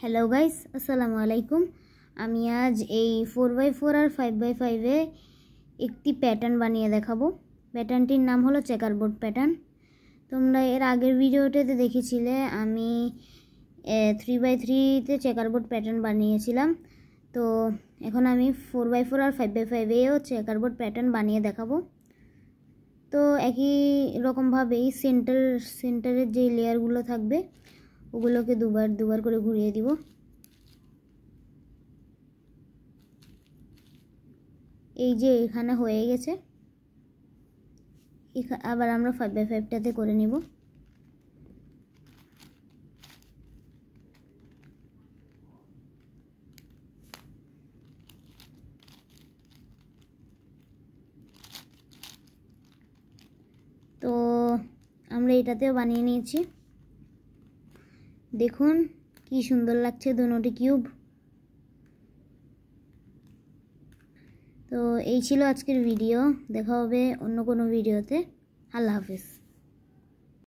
Hello guys, আসসালামু আলাইকুম। আমি আজ এই 4x4 আর 5x5 এ একটি প্যাটার্ন বানিয়ে দেখাবো। প্যাটার্নটির নাম হলো চেকারবোর্ড প্যাটার্ন। তোমরা এর আগের ভিডিওটাতে দেখেছিলে আমি 3x3 তে চেকারবোর্ড প্যাটার্ন বানিয়েছিলাম। তো এখন আমি 4x4 আর 5x5 এও চেকারবোর্ড প্যাটার্ন বানিয়ে দেখাবো। তো একই রকমভাবেই সেন্টারের যে লেয়ারগুলো থাকবে ওগুলোকে দুবার করে ঘুরিয়ে দিব। এই যে এখানে হয়ে গেছে, আবার আমরা 5x5টাতে করে নিব। তো আমরা এটাতেও বানিয়ে নিয়েছি, দেখুন কি সুন্দর লাগছে দুটোটি কিউব। তো এই ছিল আজকের ভিডিও, দেখা হবে অন্য কোনো ভিডিওতে। আল্লাহ হাফেজ।